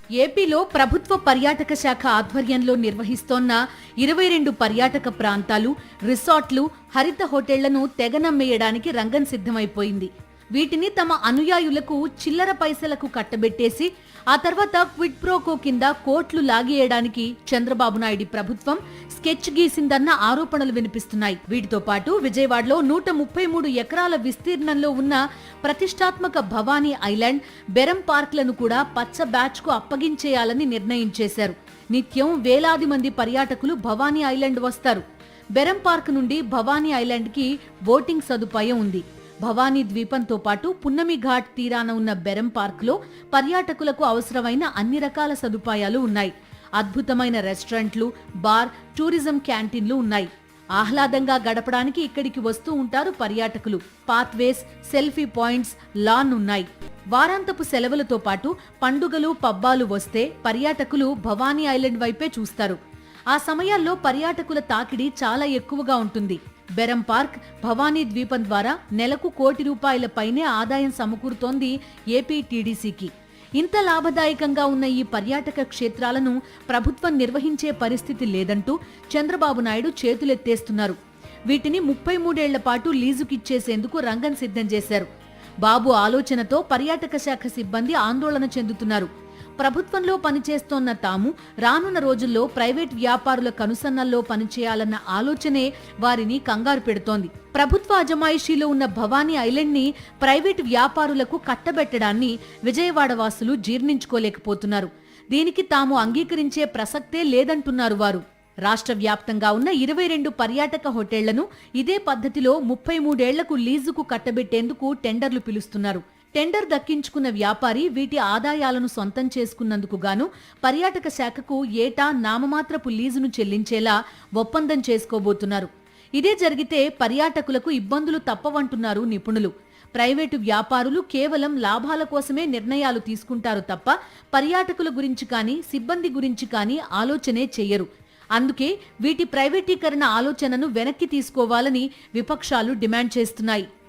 ఏపీలో ప్రభుత్వ పర్యాటక శాఖ ఆధ్వర్యంలో నిర్వహిస్తోన్న 22 పర్యాటక ప్రాంతాలు, రిసార్ట్లు, హరిత హోటళ్లను తెగనమ్మేయడానికి రంగం సిద్ధమైపోయింది. వీటిని తమ అనుయాయులకు చిల్లర పైసలకు కట్టబెట్టేసి ఆ తర్వాత క్విడ్ ప్రోకో కింద కోట్లు లాగేయడానికి చంద్రబాబు నాయుడు ప్రభుత్వం స్కెచ్ గీసిందన్న ఆరోపణలు వినిపిస్తున్నాయి. వీటితో పాటు విజయవాడలో 133 ఎకరాల విస్తీర్ణంలో ఉన్న ప్రతిష్టాత్మక భవానీ ఐలాండ్, బెరం పార్క్లను కూడా పచ్చ బ్యాచ్ కు అప్పగించేయాలని నిర్ణయించేశారు. నిత్యం వేలాది మంది పర్యాటకులు భవానీ ఐలాండ్ వస్తారు. బెరం పార్క్ నుండి భవానీ ఐలాండ్ కి బోటింగ్ సదుపాయం ఉంది. భవానీ ద్వీపంతో పాటు పున్నమి ఘాట్ తీరాన ఉన్న బెరం పార్క్ లో పర్యాటకులకు అవసరమైన అన్ని రకాల సదుపాయాలు ఉన్నాయి. అద్భుతమైన రెస్టారెంట్లు, బార్, టూరిజం క్యాంటీన్లు ఉన్నాయి. ఆహ్లాదంగా గడపడానికి ఇక్కడికి వస్తూ ఉంటారు పర్యాటకులు. పాత్వేస్, సెల్ఫీ పాయింట్స్, లాన్ ఉన్నాయి. వారాంతపు సెలవులతో పాటు పండుగలు, పబ్బాలు వస్తే పర్యాటకులు భవానీ ఐలాండ్ వైపే చూస్తారు. ఆ సమయాల్లో పర్యాటకుల తాకిడి చాలా ఎక్కువగా ఉంటుంది. బెరం పార్క్, భవానీ ద్వీపం ద్వారా నెలకు ₹1,00,00,000 పైనే ఆదాయం సమకూరుతోంది ఏపీ టీడీసీకి. ఇంత లాభదాయకంగా ఉన్న ఈ పర్యాటక క్షేత్రాలను ప్రభుత్వం నిర్వహించే పరిస్థితి లేదంటూ చంద్రబాబు నాయుడు చేతులెత్తేస్తున్నారు. వీటిని 33 ఏళ్ల పాటు లీజుకిచ్చేసేందుకు రంగం సిద్ధం చేశారు. బాబు ఆలోచనతో పర్యాటక శాఖ సిబ్బంది ఆందోళన చెందుతున్నారు. ప్రభుత్వంలో పనిచేస్తోన్న తాము రానున్న రోజుల్లో ప్రైవేట్ వ్యాపారుల కనుసన్నల్లో పనిచేయాలన్న ఆలోచనే వారిని కంగారు పెడుతోంది. ప్రభుత్వ అజమాయిషీలో ఉన్న భవానీ ఐలాండ్ ని ప్రైవేటు వ్యాపారులకు కట్టబెట్టడాన్ని విజయవాడ వాసులు జీర్ణించుకోలేకపోతున్నారు. దీనికి తాము అంగీకరించే ప్రసక్తే లేదంటున్నారు వారు. రాష్ట్ర వ్యాప్తంగా ఉన్న 22 పర్యాటక హోటళ్లను ఇదే పద్ధతిలో 33 ఏళ్లకు లీజుకు కట్టబెట్టేందుకు టెండర్లు పిలుస్తున్నారు. టెండర్ దక్కించుకున్న వ్యాపారి వీటి ఆదాయాలను సొంతం చేసుకున్నందుకు గాను పర్యాటక శాఖకు ఏటా నామమాత్రపు లీజును చెల్లించేలా ఒప్పందం చేసుకోబోతున్నారు. ఇదే జరిగితే పర్యాటకులకు ఇబ్బందులు తప్పవంటున్నారు నిపుణులు. ప్రైవేటు వ్యాపారులు కేవలం లాభాల కోసమే నిర్ణయాలు తీసుకుంటారు తప్ప పర్యాటకుల గురించి కానీ, సిబ్బంది గురించి కానీ ఆలోచనే చెయ్యరు. అందుకే వీటి ప్రైవేటీకరణ ఆలోచనను వెనక్కి తీసుకోవాలని విపక్షాలు డిమాండ్ చేస్తున్నాయి.